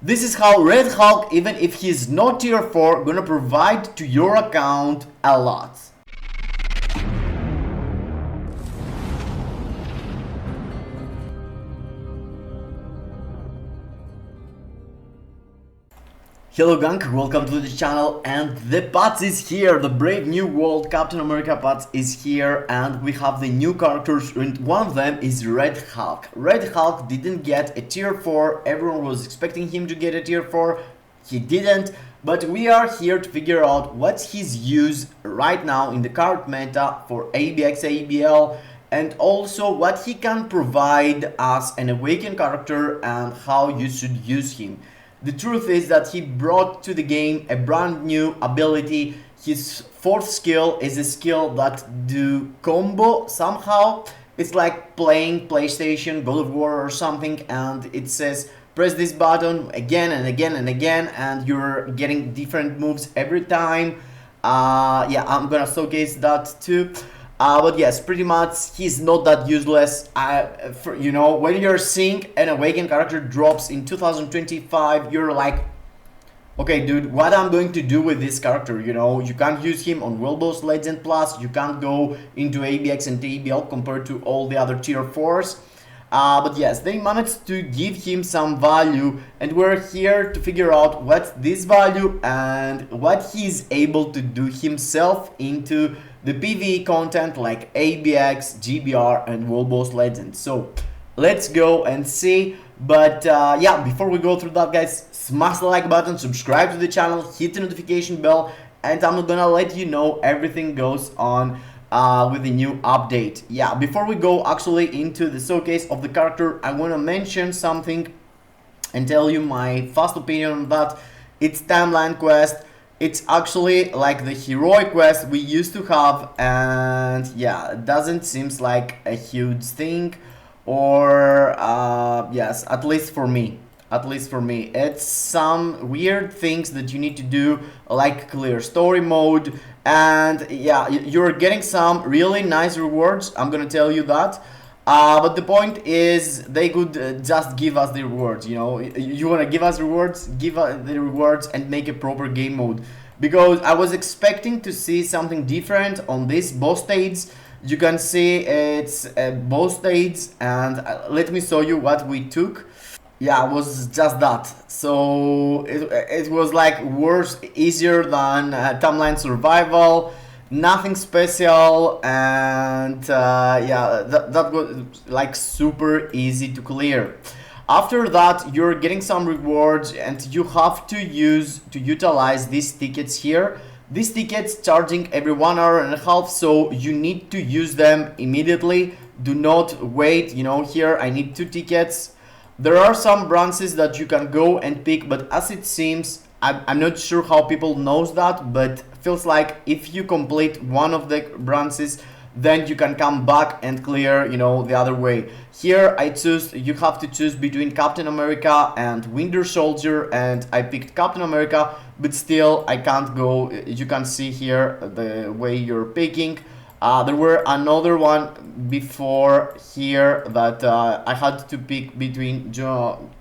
This is how Red Hulk, even if he's not tier 4, gonna provide to your account a lot. Hello gang, welcome to the channel, and the Pats is here, the brave new world Captain America Pats is here, and we have the new characters, and one of them is Red Hulk. Red Hulk didn't get a tier 4, everyone was expecting him to get a tier 4, he didn't, but we are here to figure out what's his use right now in the current meta for ABX ABL, and also what he can provide as an awakened character and how you should use him. The truth is that he brought to the game a brand new ability. His fourth skill is a skill that do combo somehow. It's like playing PlayStation, God of War or something, and it says press this button again and again and again, and you're getting different moves every time. Yeah, I'm gonna showcase that too. But yes, pretty much he's not that useless. You know, when you're seeing an awakened character drops in 2025, you're like, okay dude, what I'm going to do with this character? You know, you can't use him on World Boss Legend Plus, you can't go into ABX and ABL compared to all the other tier 4s. But yes, they managed to give him some value, and we're here to figure out what's this value and what he's able to do himself into the PvE content like ABX, GBR and World Boss Legends. So let's go and see. But yeah, before we go through that guys, smash the like button, subscribe to the channel, hit the notification bell, and I'm gonna let you know everything goes on with the new update. Yeah, before we go actually into the showcase of the character, I want to mention something and tell you my first opinion on that. It's timeline quest. It's actually like the heroic quest we used to have, and yeah, it doesn't seem like a huge thing, or yes, at least for me. It's some weird things that you need to do, like clear story mode, and yeah, you're getting some really nice rewards, I'm gonna tell you that. But the point is, they could just give us the rewards, you know. You wanna give us rewards? Give us the rewards and make a proper game mode. Because I was expecting to see something different on this boss stage. You can see it's a boss stage, and let me show you what we took. Yeah, it was just that. So it was like worse, easier than timeline survival. Nothing special, and yeah, that was like super easy to clear. After that, you're getting some rewards, and you have to utilize these tickets here. These tickets charging every 1 hour and a half, so you need to use them immediately. Do not wait. You know, here I need 2 tickets. There are some branches that you can go and pick, but as it seems, I'm not sure how people knows that, but feels like if you complete one of the branches, then you can come back and clear, you know, the other way. Here you have to choose between Captain America and Winter Soldier, and I picked Captain America, but still I can't go. You can see here the way you're picking. There were another one before here that I had to pick between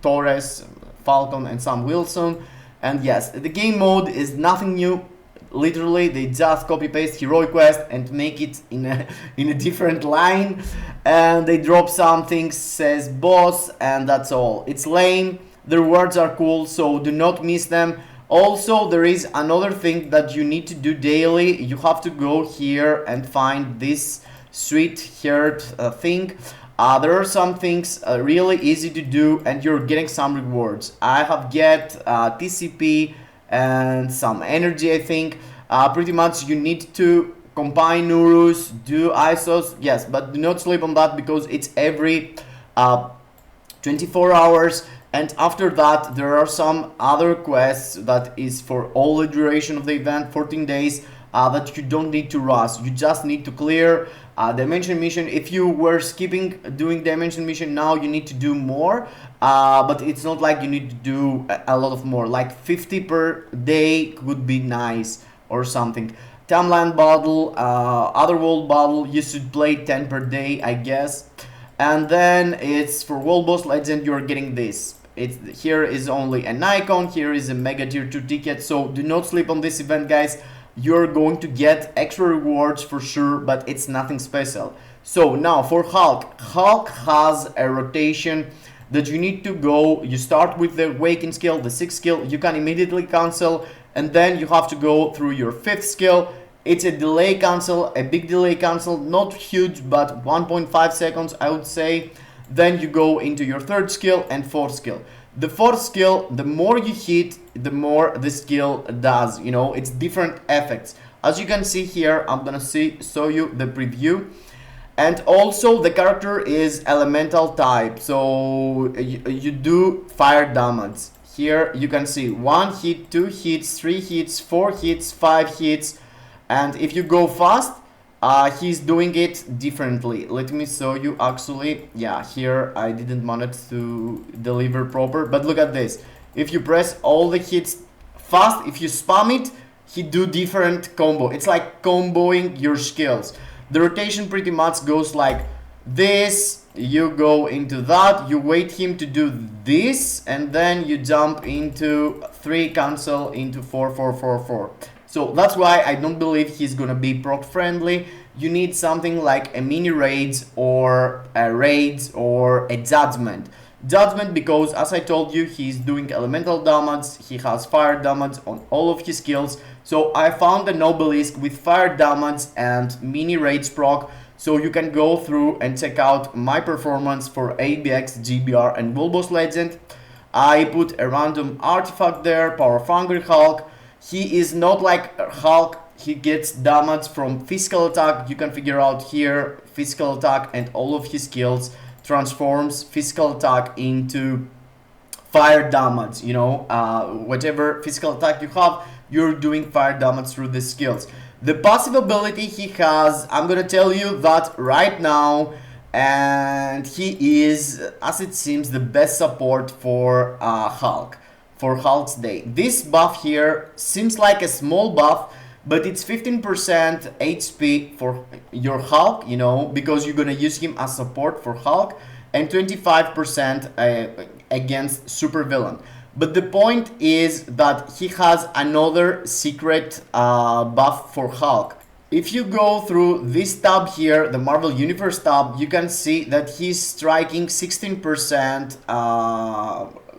Torres, Falcon and Sam Wilson. And yes, the game mode is nothing new. Literally, they just copy paste heroic quest and make it in a different line, and they drop something says boss, and that's all. It's lame. The rewards are cool, so do not miss them. Also, there is another thing that you need to do daily. You have to go here and find this sweet-haired thing. There are some things really easy to do, and you're getting some rewards. I have get TCP and some energy, I think. Pretty much you need to combine Nurus, do ISOs, yes, but do not sleep on that because it's every 24 hours. And after that, there are some other quests that is for all the duration of the event, 14 days, that you don't need to rush. You just need to clear dimension mission. If you were skipping doing dimension mission, now you need to do more, but it's not like you need to do a lot of more. Like 50 per day would be nice or something. Timeline battle, Otherworld battle, you should play 10 per day, I guess. And then it's for World Boss Legend, you're getting this. it's here is only an icon, here is a mega tier 2 ticket, so do not sleep on this event, guys. You're going to get extra rewards for sure, but it's nothing special. So now for Hulk has a rotation that you need to go. You start with the Awaken skill, the 6th skill, you can immediately cancel, and then you have to go through your 5th skill. It's a delay cancel, a big delay cancel, not huge, but 1.5 seconds I would say. Then you go into your 3rd skill and 4th skill. The 4th skill, the more you hit, the more the skill does, you know, it's different effects. As you can see here, I'm gonna show you the preview. And also the character is elemental type, so you do fire damage. Here you can see 1 hit, 2 hits, 3 hits, 4 hits, 5 hits, and if you go fast, he's doing it differently. Let me show you actually. Yeah, here I didn't manage to deliver proper, but look at this. If you press all the hits fast, if you spam it, he do different combo. It's like comboing your skills. The rotation pretty much goes like this. You go into that, you wait him to do this, and then you jump into 3 cancel into 4 4 4 4. So that's why I don't believe he's gonna be proc friendly. You need something like a mini raids or a raids or a judgment. Judgment because, as I told you, he's doing elemental damage, he has fire damage on all of his skills. So I found an obelisk with fire damage and mini raids proc, so you can go through and check out my performance for ABX, GBR and Wolboss Legend. I put a random artifact there, Power of Hungry Hulk. He is not like Hulk, he gets damage from physical attack. You can figure out here physical attack, and all of his skills transforms physical attack into fire damage, you know, whatever physical attack you have, you're doing fire damage through the skills. The passive ability he has, I'm gonna tell you that right now, and he is, as it seems, the best support for Hulk, for Hulk's day. This buff here seems like a small buff, but it's 15% HP for your Hulk, you know, because you're gonna use him as support for Hulk, and 25% against supervillain. But the point is that he has another secret buff for Hulk. If you go through this tab here, the Marvel Universe tab, you can see that he's striking 16%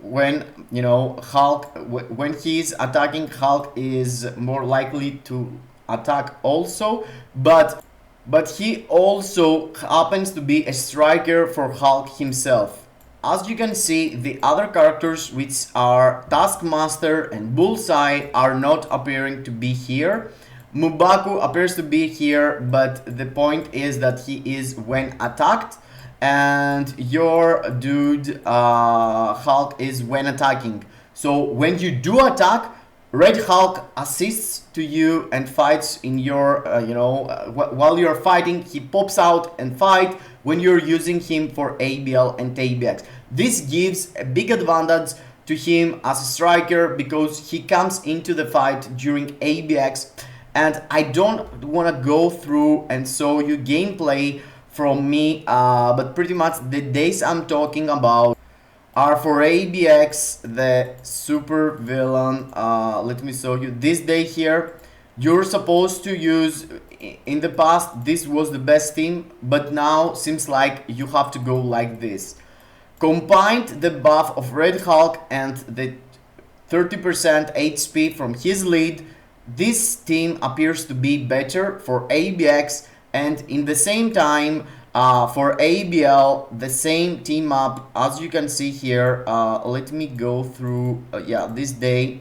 when, you know, Hulk, when he's attacking, Hulk is more likely to attack also, but he also happens to be a striker for Hulk himself. As you can see, the other characters, which are Taskmaster and Bullseye, are not appearing to be here. Mbaku appears to be here, but the point is that he is when attacked, and your dude Hulk is when attacking. So when you do attack, Red Hulk assists to you and fights in your, while you're fighting, he pops out and fight when you're using him for ABL and ABX. This gives a big advantage to him as a striker because he comes into the fight during ABX, and I don't want to go through and show you gameplay from me, but pretty much the days I'm talking about are for ABX, the super villain. Let me show you this day here. You're supposed to use, in the past this was the best team, but now seems like you have to go like this. Combined the buff of Red Hulk and the 30% HP from his lead, this team appears to be better for ABX, and in the same time for ABL, the same team up, as you can see here. Let me go through, yeah, this day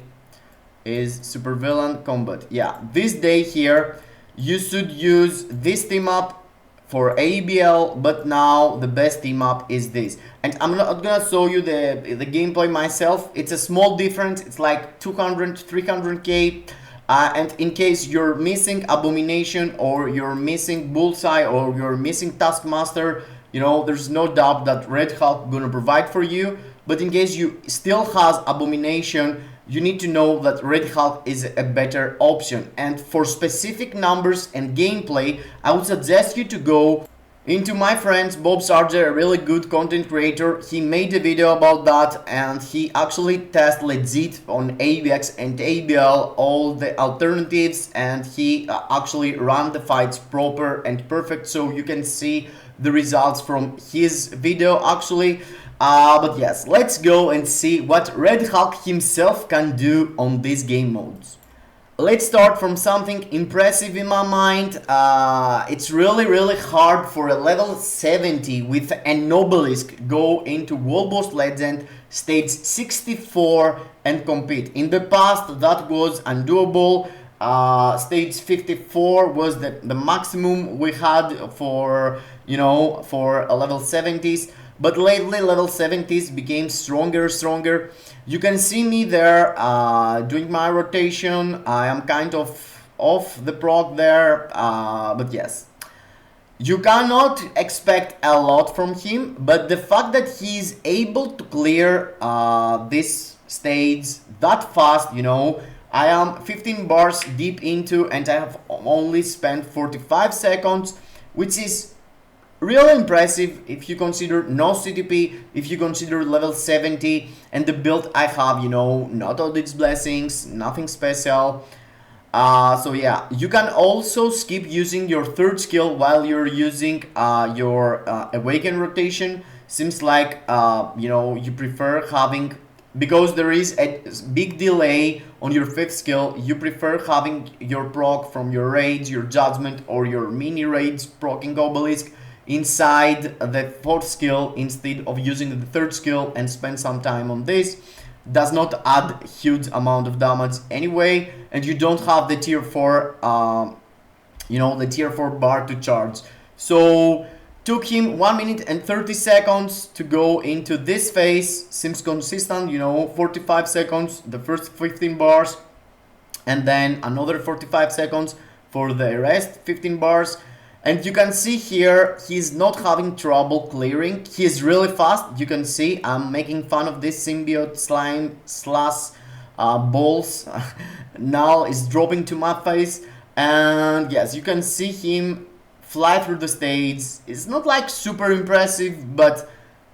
is supervillain combat. Yeah, this day here, you should use this team up for ABL, but now the best team up is this. And I'm not gonna show you the gameplay myself. It's a small difference, it's like 200, 300k. And in case you're missing Abomination, or you're missing Bullseye, or you're missing Taskmaster, you know, there's no doubt that Red Hulk gonna provide for you. But in case you still has Abomination, you need to know that Red Hulk is a better option. And for specific numbers and gameplay, I would suggest you to go Into my friends, Bob Sarger, a really good content creator, he made a video about that, and he actually tested legit on ABX and ABL all the alternatives, and he actually ran the fights proper and perfect, so you can see the results from his video actually. But yes, let's go and see what Red Hulk himself can do on these game modes. Let's start from something impressive in my mind. It's really hard for a level 70 with an obelisk go into World Boss Legend stage 64 and compete. In the past that was undoable. Stage 54 was the maximum we had for, you know, for a level 70s, but lately level 70s became stronger. You can see me there doing my rotation. I am kind of off the proc there, but yes, you cannot expect a lot from him, but the fact that he is able to clear this stage that fast, you know, I am 15 bars deep into and I have only spent 45 seconds, which is really impressive if you consider no CTP, if you consider level 70 and the build I have, you know, not all its blessings, nothing special. So yeah, you can also skip using your third skill while you're using your awaken rotation. Seems like you know, you prefer having, because there is a big delay on your fifth skill, you prefer having your proc from your rage, your judgment, or your mini rage proccing obelisk inside the fourth skill instead of using the third skill and spend some time on this. Does not add huge amount of damage anyway, and you don't have the tier 4 you know, the tier 4 bar to charge. So took him 1 minute and 30 seconds to go into this phase. Seems consistent, you know, 45 seconds the first 15 bars and then another 45 seconds for the rest 15 bars. And you can see here he's not having trouble clearing. He is really fast. You can see I'm making fun of this symbiote slime slash balls. Now is dropping to my face, and yes, you can see him fly through the stage. It's not like super impressive, but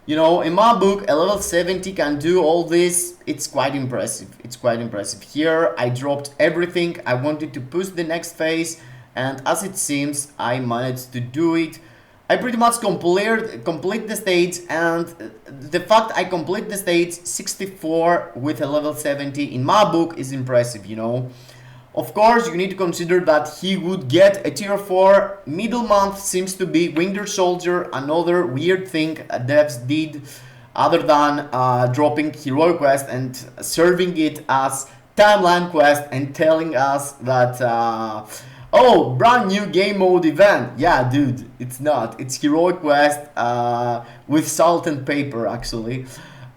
you know, in my book, a level 70 can do all this. It's quite impressive. It's quite impressive. Here I dropped everything. I wanted to push the next phase, and as it seems, I managed to do it. I pretty much complete the stage, and the fact I complete the stage 64 with a level 70 in my book is impressive, you know. Of course, you need to consider that he would get a tier 4. Middle month seems to be Winter Soldier, another weird thing devs did other than dropping Heroic Quest and serving it as timeline quest and telling us that oh, brand new game mode event. Yeah, dude, it's not. It's Heroic Quest with salt and paper, actually.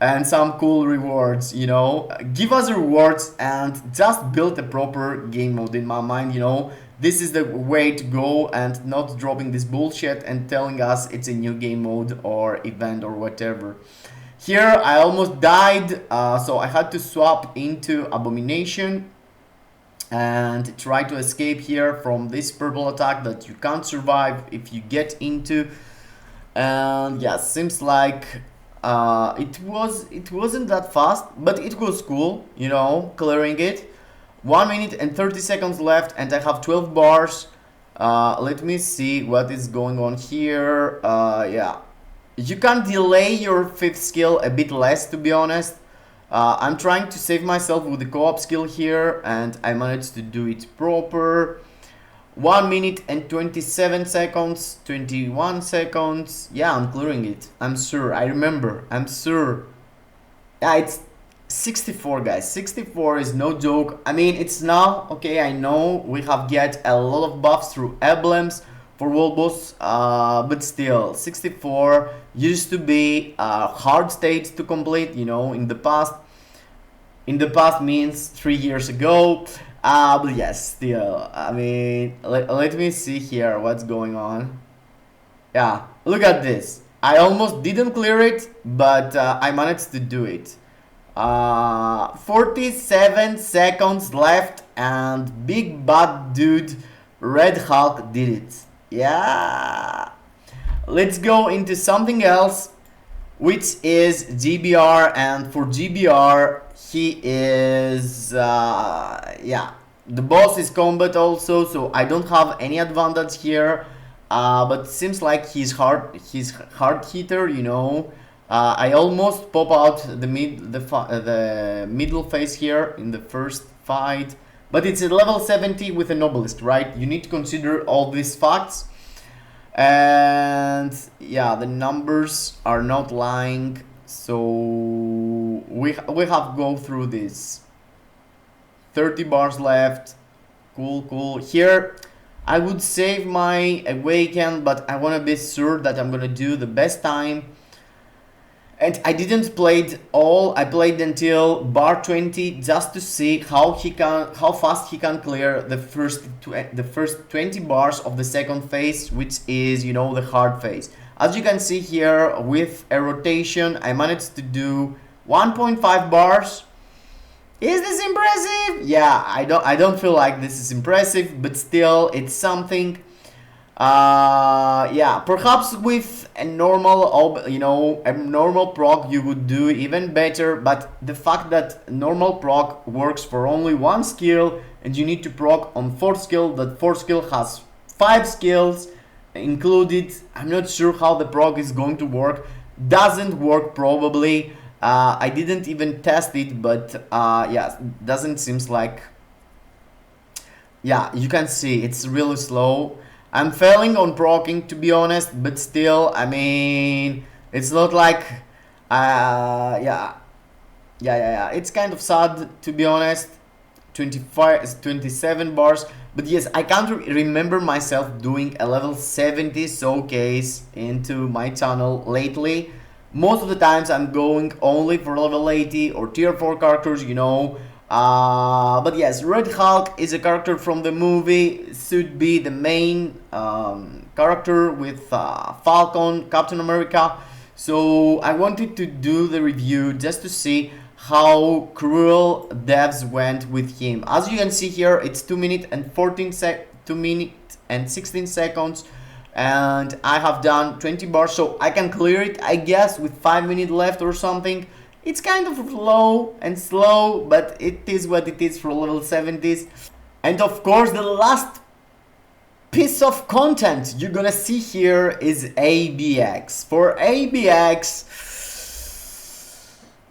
And some cool rewards, you know. Give us rewards and just build a proper game mode in my mind, you know. This is the way to go, and not dropping this bullshit and telling us it's a new game mode or event or whatever. Here, I almost died, so I had to swap into Abomination and try to escape here from this purple attack that you can't survive if you get into. And yeah, seems like it wasn't that fast, but it was cool, you know, clearing it. 1 minute and 30 seconds left, and I have 12 bars. Let me see what is going on here. Yeah, you can delay your fifth skill a bit less, to be honest. I'm trying to save myself with the co-op skill here, and I managed to do it proper. 1 minute and 27 seconds, 21 seconds. Yeah, I'm clearing it. I'm sure. I remember. I'm sure. Yeah, it's 64, guys. 64 is no joke. I mean, it's now, okay, I know we have get a lot of buffs through emblems for world boss, but still, 64 used to be a hard stage to complete, you know, in the past. In the past means 3 years ago. But yes, still, I mean, let me see here what's going on. Yeah, look at this. I almost didn't clear it, but I managed to do it. 47 seconds left, and big bad dude Red Hulk did it. Yeah. Let's go into something else, which is GBR. And for GBR, he is yeah, the boss is combat also, so I don't have any advantage here. But seems like he's hard hitter, you know. I almost pop out the middle phase here in the first fight, but it's a level 70 with a novelist, right? You need to consider all these facts. And yeah, the numbers are not lying, so we have go through this. 30 bars left. Cool. Here I would save my awaken, but I want to be sure that I'm gonna do the best time. And I didn't play it all. I played until bar 20 just to see how fast he can clear the first 20 bars of the second phase, which is, you know, the hard phase. As you can see here, with a rotation, I managed to do 1.5 bars. Is this impressive? Yeah, I don't feel like this is impressive, but still, it's something. Yeah, perhaps with a normal, you know, a normal proc you would do even better, but the fact that normal proc works for only one skill and you need to proc on 4th skill, that 4th skill has 5 skills included. I'm not sure how the proc is going to work. Doesn't work probably. I didn't even test it, but yeah, doesn't seems like. Yeah, you can see it's really slow. I'm failing on proccing, to be honest, but still, I mean, it's not like, yeah, it's kind of sad, to be honest. 27 bars, but yes, I can't remember myself doing a level 70 showcase into my channel lately. Most of the times I'm going only for level 80 or tier 4 characters, you know. But yes, Red Hulk is a character from the movie, should be the main character with Falcon, Captain America. So I wanted to do the review just to see how cruel devs went with him. As you can see here, it's 2 minutes and 2 minutes and 16 seconds. And I have done 20 bars, so I can clear it, I guess, with 5 minutes left or something. It's kind of low and slow, but it is what it is for level 70s. And of course, the last piece of content you're gonna see here is ABX. For ABX,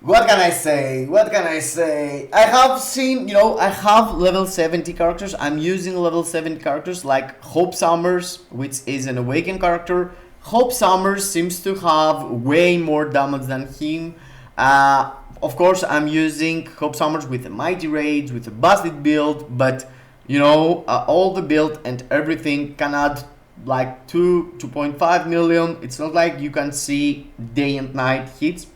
what can I say? I have seen, you know, I have level 70 characters. I'm using level 70 characters like Hope Summers, which is an awakened character. Hope Summers seems to have way more damage than him. Of course, I'm using Hope Summers with a Mighty Rage, with a busted build, but you know, all the build and everything can add like 2.5 million. It's not like you can see day and night hits.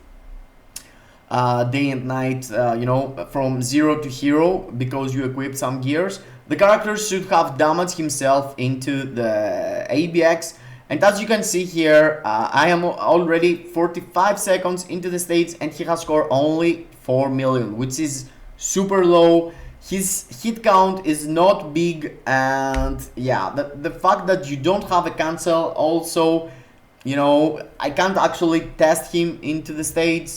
Day and night, you know, from 0 to hero because you equip some gears. The character should have damaged himself into the ABX. And as you can see here, I am already 45 seconds into the stage and he has scored only 4 million, which is super low. His hit count is not big, and yeah, the fact that you don't have a cancel also, you know, I can't actually test him into the stage.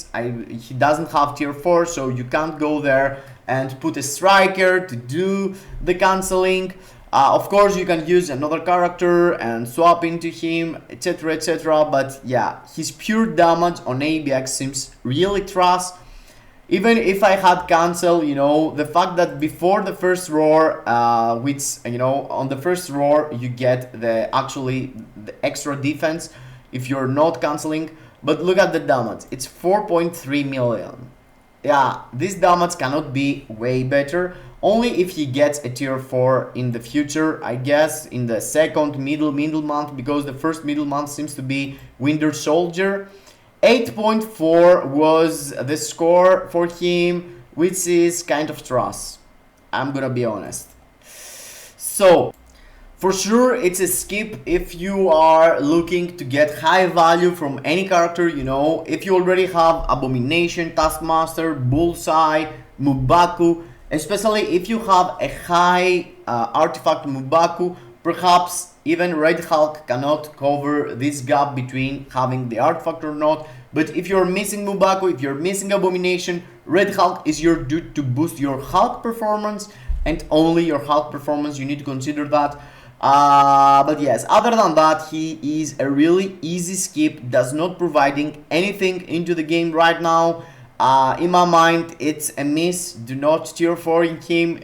He doesn't have tier 4, so you can't go there and put a striker to do the cancelling. Of course, you can use another character and swap into him, etc, etc. But yeah, his pure damage on ABX seems really trash. Even if I had cancel, you know, the fact that before the first roar, which, you know, on the first roar you get the extra defense if you're not canceling. But look at the damage, it's 4.3 million. Yeah, this damage cannot be way better. Only if he gets a tier 4 in the future, I guess, in the second middle month, because the first middle month seems to be Winter Soldier. 8.4 was the score for him, which is kind of trash, I'm gonna be honest. So, for sure, it's a skip if you are looking to get high value from any character, you know. If you already have Abomination, Taskmaster, Bullseye, Mbaku, especially if you have a high artifact Mbaku, Perhaps even Red Hulk cannot cover this gap between having the artifact or not. But if you're missing Mbaku, if you're missing Abomination, Red Hulk is your dude to boost your Hulk performance, and only your Hulk performance. You need to consider that. But yes, other than that, he is a really easy skip, does not providing anything into the game right now. In my mind, it's a miss. Do not cheer for him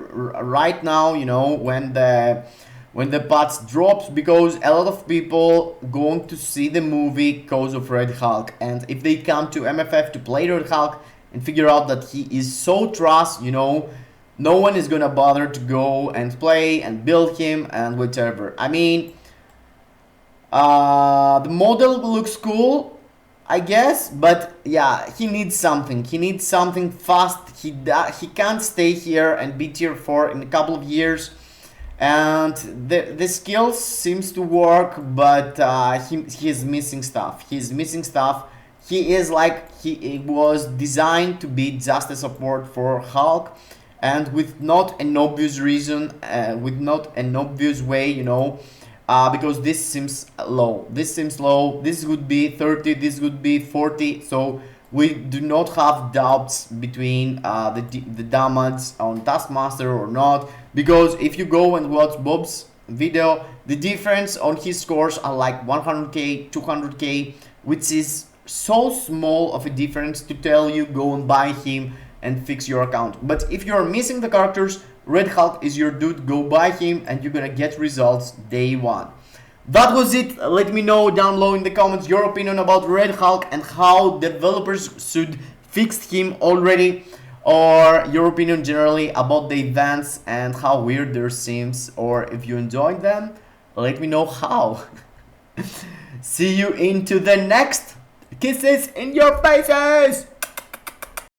right now, you know, when the patch drops, because a lot of people going to see the movie because of Red Hulk, and if they come to MFF to play Red Hulk and figure out that he is so trash, you know, no one is gonna bother to go and play and build him and whatever. I mean, the model looks cool, I guess, but yeah, he needs something. He needs something fast. He can't stay here and be tier 4 in a couple of years. And the skills seems to work, but he is missing stuff. He's missing stuff. He is like, he was designed to be just a support for Hulk, and with not an obvious reason, with not an obvious way, you know, because this seems low. This seems low. This would be 30. This would be 40. So we do not have doubts between the damage on Taskmaster or not, because if you go and watch Bob's video, the difference on his scores are like 100k, 200k, which is so small of a difference to tell you go and buy him and fix your account. But if you're missing the characters, Red Hulk is your dude. Go buy him and you're gonna get results day one. That was it. Let me know down below in the comments your opinion about Red Hulk and how developers should fix him already, or your opinion generally about the events and how weird there seems, or if you enjoyed them, let me know how. See you into the next. Kisses in your faces!